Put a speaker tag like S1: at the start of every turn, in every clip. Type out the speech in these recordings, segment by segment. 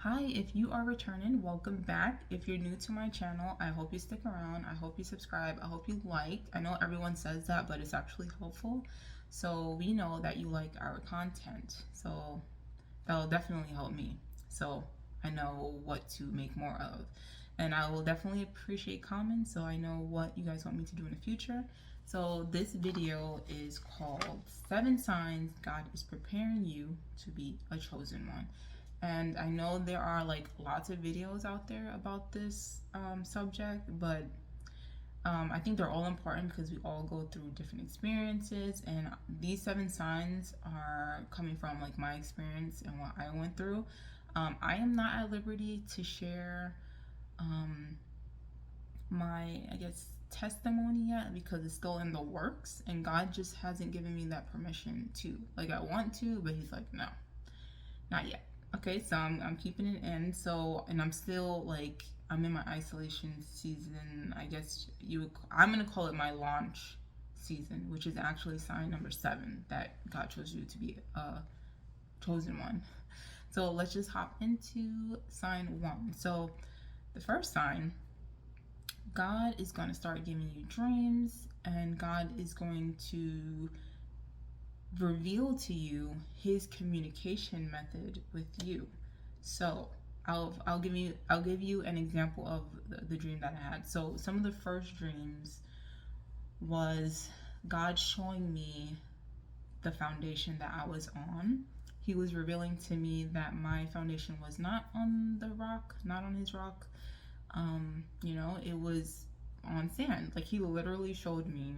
S1: Hi, if you are returning, welcome back. If you're new to my channel, I hope you stick around. I hope you subscribe. I hope you like. I know everyone says that, but it's actually helpful. So we know that you like our content. So that'll definitely help me. So I know what to make more of. And I will definitely appreciate comments so I know what you guys want me to do in the future. So this video is called 7 Signs God is Preparing You to Be a Chosen One. And I know there are like lots of videos out there about this subject, but I think they're all important because we all go through different experiences, and these 7 signs are coming from like my experience and what I went through. I am not at liberty to share my, I guess, testimony yet because it's still in the works, and God just hasn't given me that permission to. Like, I want to, but He's like, no, not yet. Okay, so I'm keeping it in. So, and I'm still like, I'm in my isolation season. I guess I'm gonna call it my launch season, which is actually sign number 7 that God chose you to be a chosen one. So let's just hop into sign 1. So the first sign, God is going to start giving you dreams, and God is going to reveal to you His communication method with you. So I'll give you an example of the dream that I had. So some of the first dreams was God showing me the foundation that I was on. He was revealing to me that my foundation was not on the rock, not on His rock. It was on sand. Like, He literally showed me.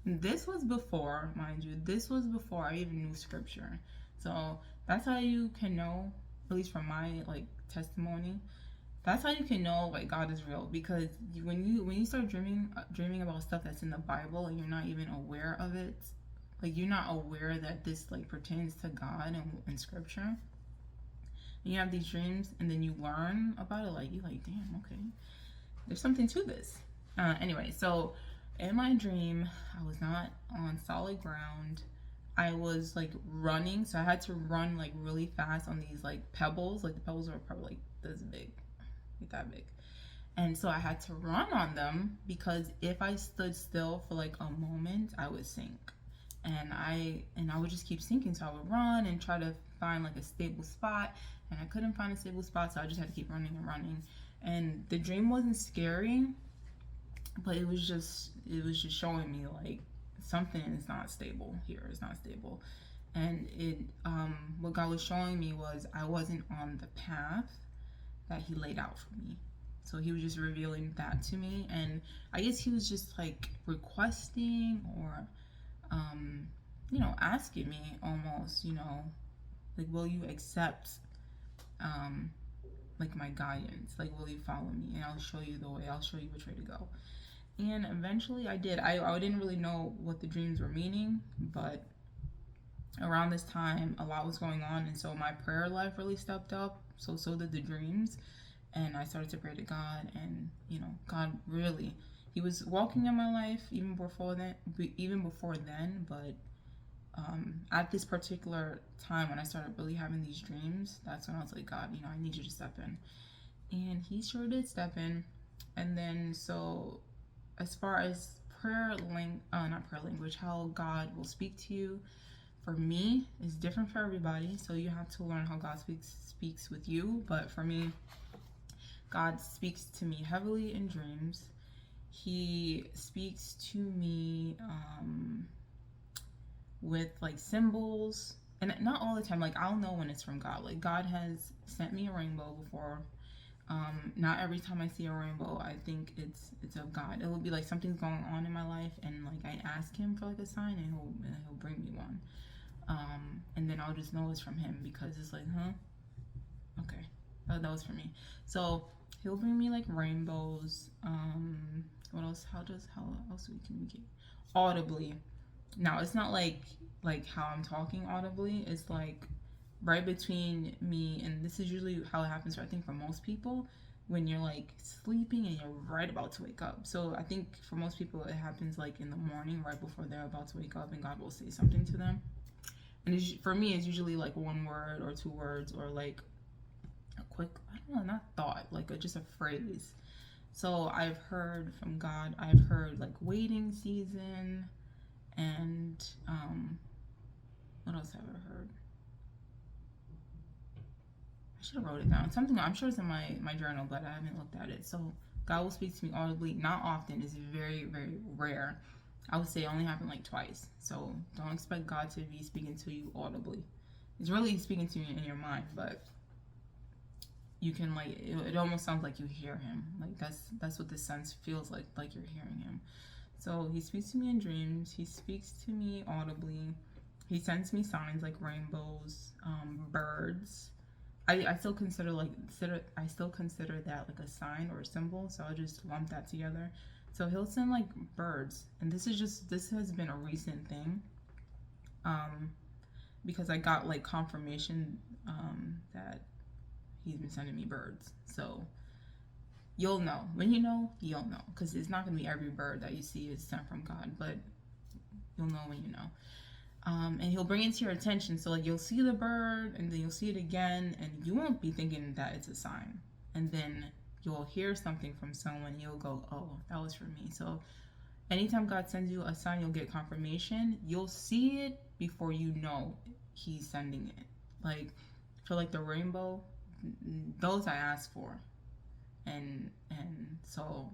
S1: This was before, mind you, this was before I even knew scripture. So that's how you can know, at least from my like testimony, that's how you can know like God is real. Because when you start dreaming about stuff that's in the Bible and you're not even aware of it, like you're not aware that this like pertains to God and scripture, and you have these dreams and then you learn about it, like you're like, damn, okay, there's something to this. Anyway, so in my dream, I was not on solid ground. I was like running, so I had to run like really fast on these like pebbles. Like the pebbles were probably like this big, like that big. And so I had to run on them because if I stood still for like a moment, I would sink. And I would just keep sinking. So I would run and try to find like a stable spot, and I couldn't find a stable spot, so I just had to keep running and running. And the dream wasn't scary, but it was just showing me like something is not stable here. It's not stable. And what God was showing me was I wasn't on the path that He laid out for me. So He was just revealing that to me, and I guess He was just like requesting or asking me almost, like, will you accept like my guidance? Like, will you follow me? And I'll show you the way. I'll show you which way to go. And eventually I did. I didn't really know what the dreams were meaning, but around this time a lot was going on, and so my prayer life really stepped up. So did the dreams, and I started to pray to God, and God really, He was walking in my life even before then, but at this particular time when I started really having these dreams, that's when I was like, God, I need you to step in. And He sure did step in. And then, so as far as not prayer language, how God will speak to you, for me, is different for everybody. So you have to learn how God speaks with you. But for me, God speaks to me heavily in dreams. He speaks to me with like symbols, and not all the time. Like, I'll know when it's from God. Like, God has sent me a rainbow before. Not every time I see a rainbow I think it's of God. It will be like something's going on in my life, and like I ask Him for like a sign, and he'll bring me one. And then I'll just know it's from Him because it's like, okay, that was for me. So He'll bring me like rainbows. What else? How else do we communicate? Audibly. Now, it's not like how I'm talking audibly. It's like right between me, and this is usually how it happens, I think, for most people, when you're like sleeping and you're right about to wake up. So I think for most people it happens like in the morning, right before they're about to wake up, and God will say something to them. And for me, it's usually like one word or two words, or like a quick, I don't know, not thought, like just a phrase. So I've heard from God, I've heard like waiting season, and what else have I heard? I should have wrote it down. Something, I'm sure it's in my journal, but I haven't looked at it. So God will speak to me audibly, not often. It's very, very rare. I would say it only happened like twice. So don't expect God to be speaking to you audibly. It's really speaking to you in your mind, but you can like it almost sounds like you hear him. Like that's what the sense feels like you're hearing him. So he speaks to me in dreams. He speaks to me audibly. He sends me signs like rainbows, birds. I still consider that like a sign or a symbol. So I'll just lump that together. So he'll send like birds, and this has been a recent thing. Because I got like confirmation that he's been sending me birds. So you'll know. When you know, you'll know. Because it's not going to be every bird that you see is sent from God, but you'll know when you know. And he'll bring it to your attention. So like you'll see the bird, and then you'll see it again, and you won't be thinking that it's a sign. And then you'll hear something from someone, you'll go, oh, that was for me. So anytime God sends you a sign, you'll get confirmation. You'll see it before you know he's sending it. Like for like the rainbow, those I asked for, and so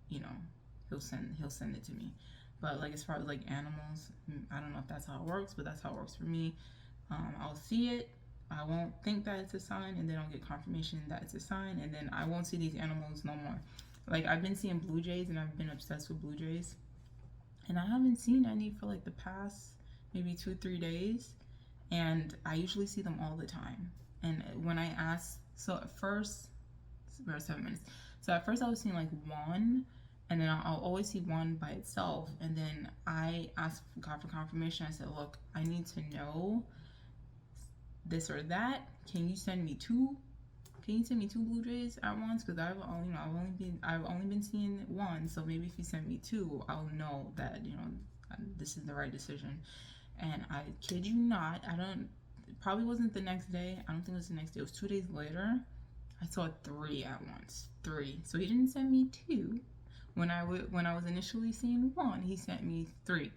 S1: he'll send it to me. But like as far as like animals, I don't know if that's how it works, but that's how it works for me. I'll see it, I won't think that it's a sign, and then I'll get confirmation that it's a sign, and then I won't see these animals no more. Like I've been seeing blue jays, and I've been obsessed with blue jays, and I haven't seen any for like the past maybe 2-3 days, and I usually see them all the time. And when I asked, so at first, we're at 7 minutes. So at first I was seeing like one, and then I'll always see one by itself. And then I asked God for confirmation. I said, look, I need to know this or that. Can you send me two? Can you send me 2 blue jays at once? Because I've only been seeing one. So maybe if you send me 2, I'll know that this is the right decision. And I kid you not, it probably wasn't the next day. I don't think it was the next day. It was 2 days later. I saw 3 at once. 3. So he didn't send me 2. When I was initially seeing 1, he sent me 3.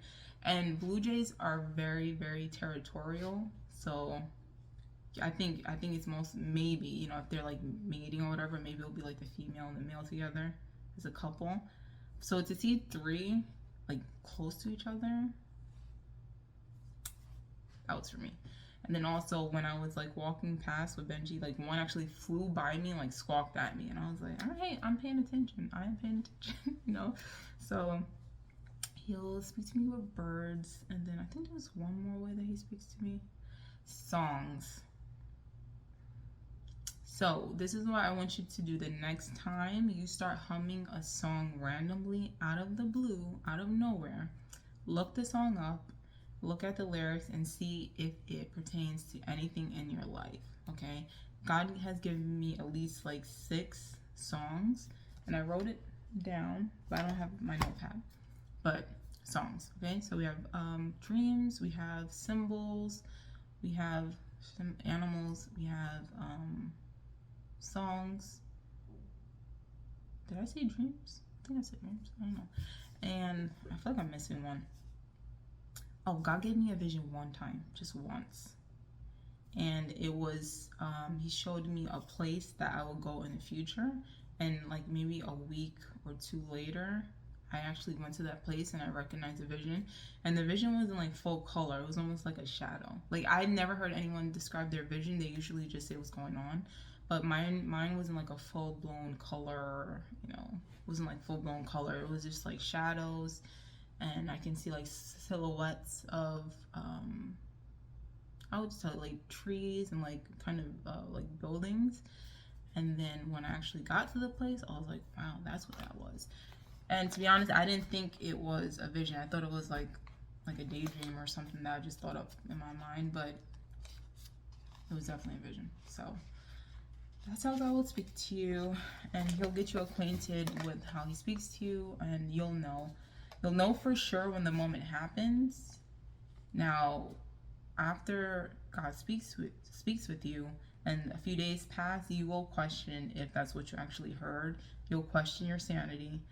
S1: And blue jays are very, very territorial. So I think it's most, maybe, if they're like mating or whatever, maybe it'll be like the female and the male together as a couple. So to see 3 like close to each other, that was for me. And then also when I was like walking past with Benji, like one actually flew by me and like squawked at me, and I was like, all right, I'm paying attention. I am paying attention, So he'll speak to me with birds, and then I think there's one more way that he speaks to me. Songs. So this is what I want you to do the next time you start humming a song randomly out of the blue, out of nowhere. Look the song up. Look at the lyrics and see if it pertains to anything in your life, okay? God has given me at least like 6 songs, and I wrote it down, but I don't have my notepad. But songs, okay? So we have dreams, we have symbols, we have some animals, we have songs. Did I say dreams? I think I said dreams. I don't know. And I feel like I'm missing one. Oh, God gave me a vision one time, just once. And it was, he showed me a place that I will go in the future. And like maybe a week or 2 later, I actually went to that place and I recognized the vision. And the vision wasn't like full color. It was almost like a shadow. Like I never heard anyone describe their vision. They usually just say what's going on. But mine wasn't like a full-blown color, it wasn't like full-blown color. It was just like shadows. And I can see like silhouettes of I would just tell like trees and like kind of like buildings. And then when I actually got to the place, I was like, wow, that's what that was. And to be honest, I didn't think it was a vision. I thought it was like a daydream or something that I just thought of in my mind, but it was definitely a vision. So that's how God will speak to you, and he'll get you acquainted with how he speaks to you, and you'll know. You'll know for sure when the moment happens. Now, after God speaks with you, and a few days pass, you will question if that's what you actually heard. You'll question your sanity,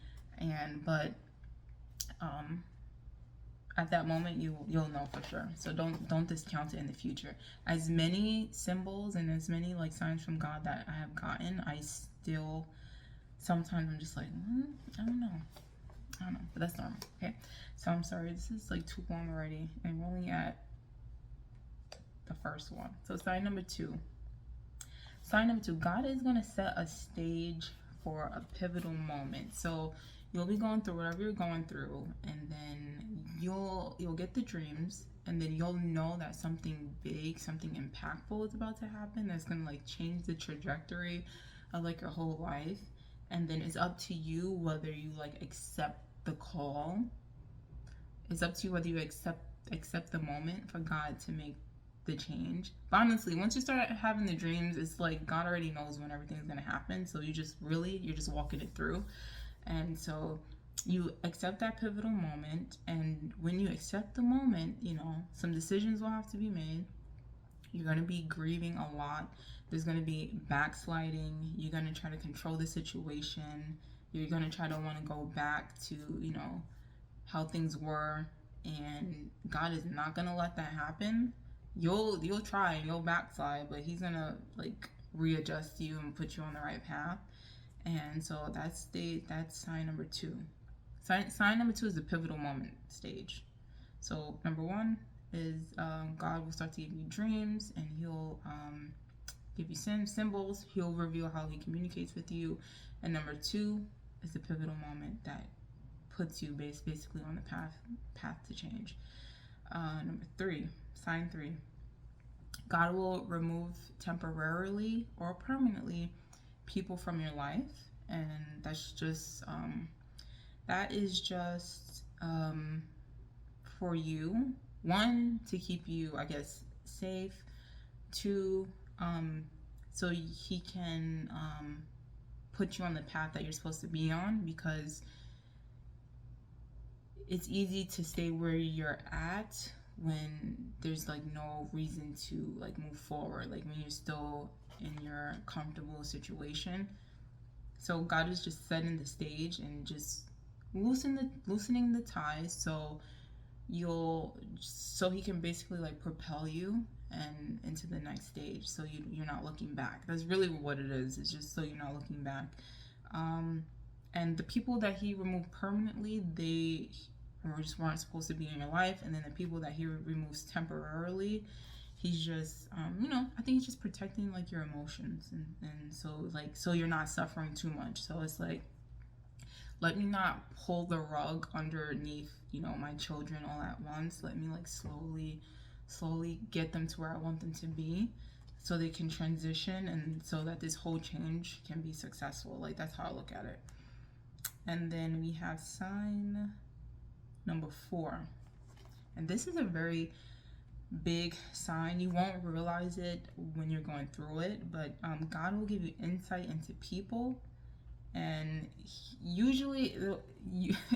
S1: but at that moment you'll know for sure. So don't discount it in the future. As many symbols and as many like signs from God that I have gotten, I still sometimes I'm just like, I don't know, but that's normal. Okay, so I'm sorry, this is like too long already, and we're only at the first one. So sign number two. God is going to set a stage for a pivotal moment. So you'll be going through whatever you're going through, and then you'll get the dreams, and then you'll know that something big, something impactful is about to happen that's going to like change the trajectory of like your whole life. And then it's up to you whether you like accept the call. It's up to you whether you accept the moment for God to make the change. But honestly, once you start having the dreams, it's like God already knows when everything's gonna happen. So you're just walking it through. And so you accept that pivotal moment, and when you accept the moment, some decisions will have to be made. You're gonna be grieving a lot. There's gonna be backsliding. You're gonna try to control the situation. You're gonna try to want to go back to, how things were, and God is not gonna let that happen. You'll try and you'll backslide, but He's gonna like readjust you and put you on the right path. And so that's sign number two. Sign number two is the pivotal moment stage. So number one is God will start to give you dreams, and He'll give you symbols. He'll reveal how He communicates with you. And number two is the pivotal moment that puts you basically on the path to change. Number three, sign three. God will remove temporarily or permanently people from your life, and that's just for you. One, to keep you, I guess, safe. Two, so He can put you on the path that you're supposed to be on, because it's easy to stay where you're at when there's like no reason to like move forward, like when you're still in your comfortable situation. So God is just setting the stage and just loosening the ties, so He can basically like propel you and into the next stage, so you're not looking back. That's really what it is. It's just so you're not looking back. And the people that He removed permanently, they just weren't supposed to be in your life. And then the people that He removes temporarily, He's just I think He's just protecting like your emotions, and so you're not suffering too much. So it's like, let me not pull the rug underneath my children all at once. Let me like slowly get them to where I want them to be, so they can transition, and so that this whole change can be successful. Like, that's how I look at it. And then we have sign number 4, and this is a very big sign. You won't realize it when you're going through it, but God will give you insight into people, and usually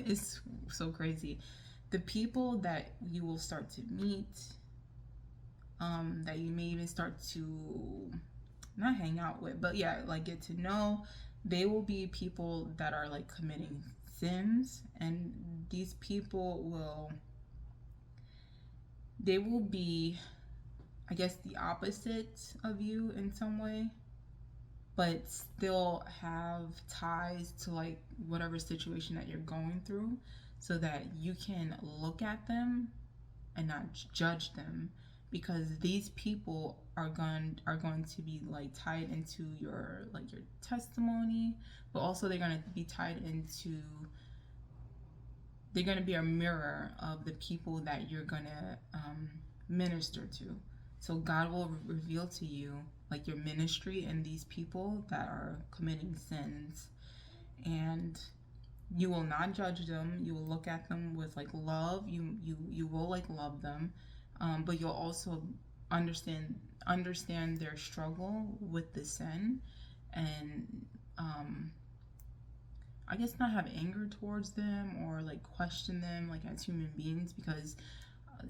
S1: it's so crazy. The people that you will start to meet, that you may even start to not hang out with, but yeah, like get to know, they will be people that are like committing sins, and these people will be, I guess, the opposite of you in some way, but still have ties to like whatever situation that you're going through, so that you can look at them and not judge them, because these people are going to be like tied into your testimony, but also they're going to be a mirror of the people that you're going to minister to. So God will reveal to you like your ministry and these people that are committing sins, and you will not judge them. You will look at them with like love. You will like love them, but you'll also understand their struggle with the sin, and I guess not have anger towards them or like question them like as human beings, because a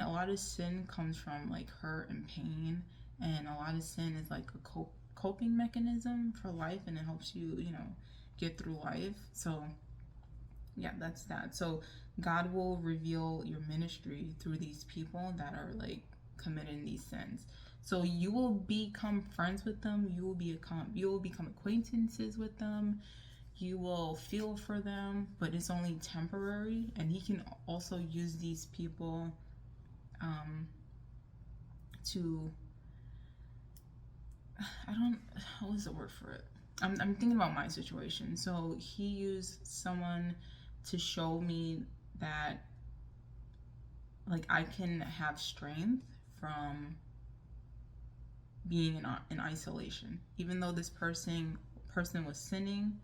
S1: lot of sin comes from like hurt and pain, and a lot of sin is like a coping mechanism for life, and it helps you, get through life. So yeah, that's that. So God will reveal your ministry through these people that are like committing these sins. So you will become friends with them. You will become acquaintances with them. You will feel for them, but it's only temporary. And He can also use these people to, what is the word for it? I'm thinking about my situation. So He used someone to show me that like I can have strength from being in isolation, even though this person was sinning.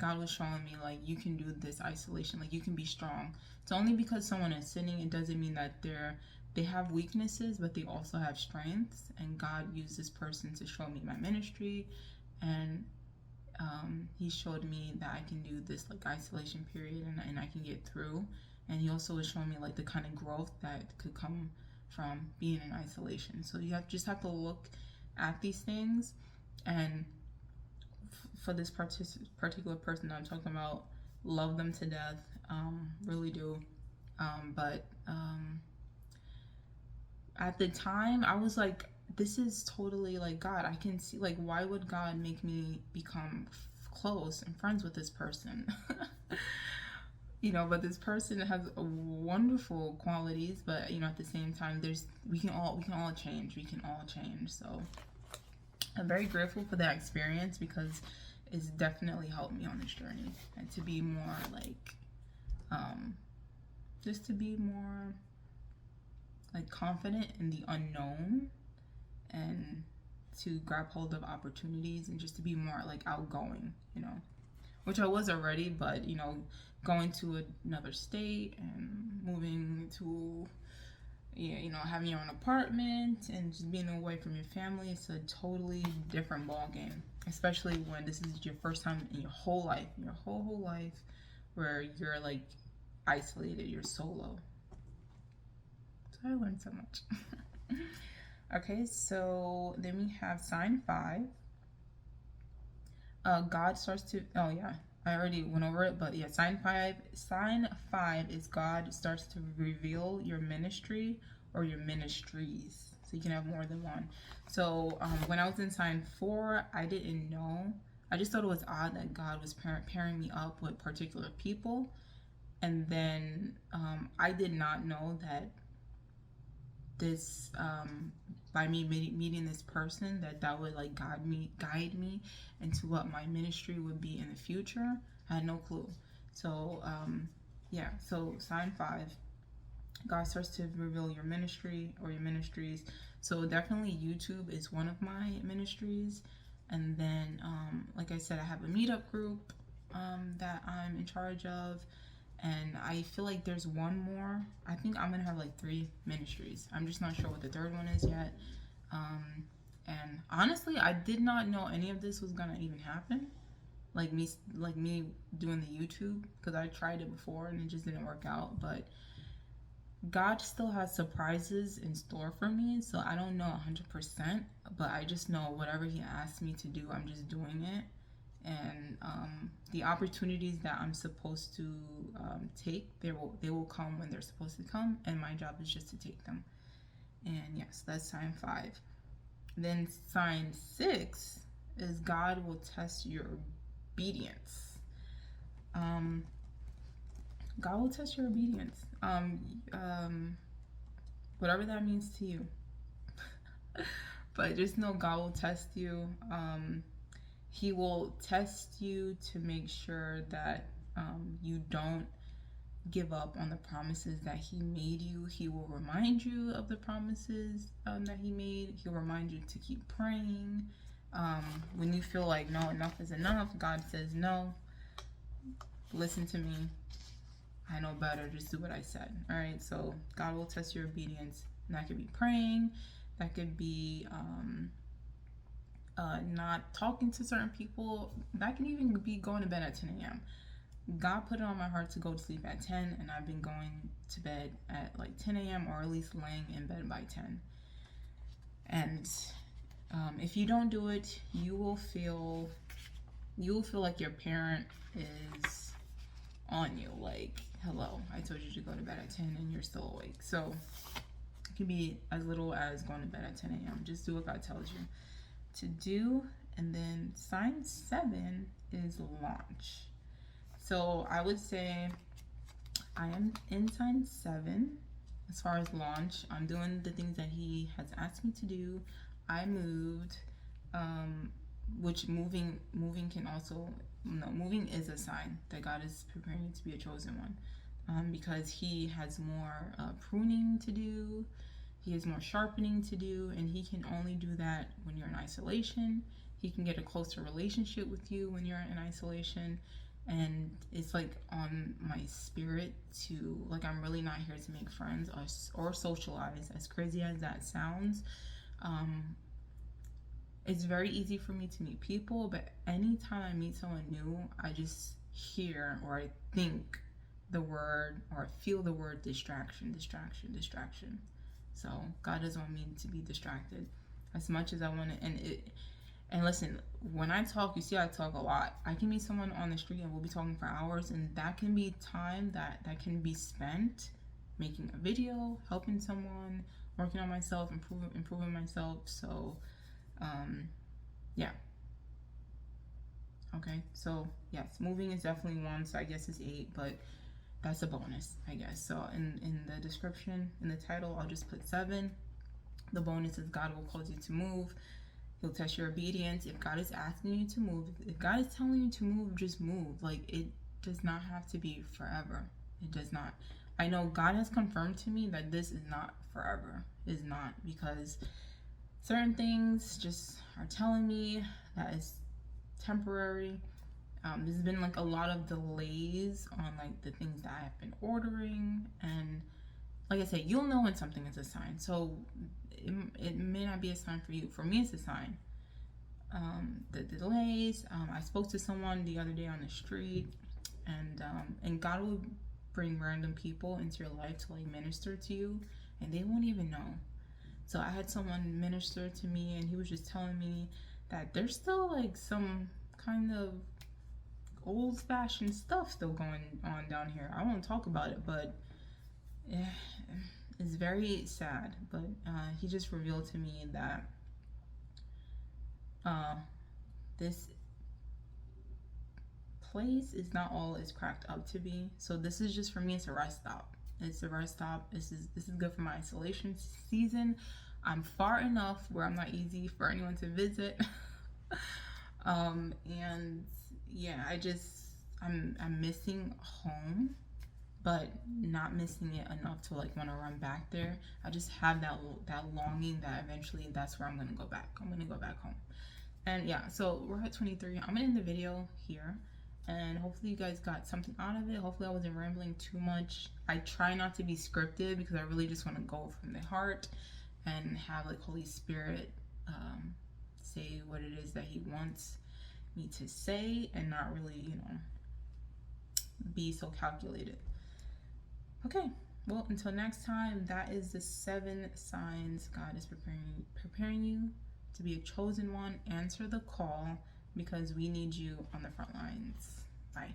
S1: God was showing me like you can do this isolation, like you can be strong. So only because someone is sinning, it doesn't mean that they have weaknesses, but they also have strengths. And God used this person to show me my ministry, and He showed me that I can do this like isolation period, and I can get through. And He also was showing me like the kind of growth that could come from being in isolation. So you just have to look at these things, and for this particular person that I'm talking about, love them to death, really do. But at the time, I was like, this is totally like God. I can see, like, why would God make me become close and friends with this person? But this person has wonderful qualities, but at the same time, we can all change. We can all change. So I'm very grateful for that experience, because it's definitely helped me on this journey, and to be more like just to be more like confident in the unknown, and to grab hold of opportunities, and just to be more like outgoing, which I was already, but going to another state and moving to having your own apartment and just being away from your family, it's a totally different ball game, especially when this is your first time in your whole life, your whole life, where you're like isolated, you're solo. So I learned so much. Okay, so then we have sign 5. God starts to, oh yeah, I already went over it, but yeah, sign 5 is God starts to reveal your ministry or your ministries, so you can have more than one. So when I was in sign 4, I didn't know. I just thought it was odd that God was pairing me up with particular people, and then I did not know that this by me meeting this person, that would like guide me into what my ministry would be in the future. I had no clue. So yeah, so sign 5, God starts to reveal your ministry or your ministries. So definitely YouTube is one of my ministries, and then like I said, I have a meetup group that I'm in charge of. And I feel like there's one more. I think I'm gonna have like 3 ministries. I'm just not sure what the third one is yet. And honestly, I did not know any of this was gonna even happen. Like me doing the YouTube, because I tried it before and it just didn't work out. But God still has surprises in store for me, so I don't know 100%. But I just know whatever He asks me to do, I'm just doing it. And the opportunities that I'm supposed to take, they will come when they're supposed to come, and my job is just to take them. And yes, that's sign 5. Then sign 6 is God will test your obedience. God will test your obedience. Whatever that means to you. But just know God will test you. He will test you to make sure that you don't give up on the promises that He made you. He will remind you of the promises that He made. He'll remind you to keep praying. When you feel like, no, enough is enough, God says, no, listen to me. I know better. Just do what I said. All right. So God will test your obedience. And that could be praying. That could be not talking to certain people. That can even be going to bed at 10 a.m. God put it on my heart to go to sleep at 10, and I've been going to bed at like 10 a.m. or at least laying in bed by 10. And if you don't do it, you will feel like your parent is on you. Like, hello, I told you to go to bed at 10 and you're still awake. So it can be as little as going to bed at 10 a.m. Just do what God tells you to do. And then sign 7 is launch. So I would say I am in sign 7 as far as launch. I'm doing the things that he has asked me to do. I moved, which moving can also, no, moving is a sign that God is preparing you to be a chosen one, because he has more pruning to do. He has more sharpening to do, and he can only do that when you're in isolation. He can get a closer relationship with you when you're in isolation. And it's like on my spirit to, like, I'm really not here to make friends or socialize, as crazy as that sounds. It's very easy for me to meet people, but anytime I meet someone new, I just hear or I think the word or I feel the word distraction. So God doesn't want me to be distracted as much as I want to. And listen, when I talk, you see I talk a lot. I can meet someone on the street and we'll be talking for hours, and that can be time that can be spent making a video, helping someone, working on myself, improving myself. So yeah. Okay, so yes, moving is definitely 1, so I guess it's 8, but that's a bonus, I guess. So in the description, in the title, I'll just put 7. The bonus is God will cause you to move. He'll test your obedience. If God is asking you to move, if God is telling you to move, just move. Like, it does not have to be forever. It does not. I know God has confirmed to me that this is not forever. It's not, because certain things just are telling me that it's temporary. There's been like a lot of delays on like the things that I have been ordering, and like I said, you'll know when something is a sign. So it may not be a sign for you. For me, it's a sign. The delays. I spoke to someone the other day on the street, and God will bring random people into your life to like minister to you, and they won't even know. So I had someone minister to me, and he was just telling me that there's still like some kind of old-fashioned stuff still going on down here. I won't talk about it, but it's very sad. But he just revealed to me that this place is not all it's cracked up to be. So this is just, for me, it's a rest stop. It's a rest stop. This is good for my isolation season. I'm far enough where I'm not easy for anyone to visit. And yeah, I'm missing home, but not missing it enough to like want to run back there. I just have that longing that eventually that's where I'm gonna go back. I'm gonna go back home. And yeah, so we're at 23. I'm gonna end the video here, and hopefully you guys got something out of it. Hopefully I wasn't rambling too much. I try not to be scripted because I really just want to go from the heart and have like Holy Spirit say what it is that he wants me to say, and not really, be so calculated. Okay, well, until next time, that is the 7 signs God is preparing you to be a chosen one. Answer the call, because we need you on the front lines. Bye.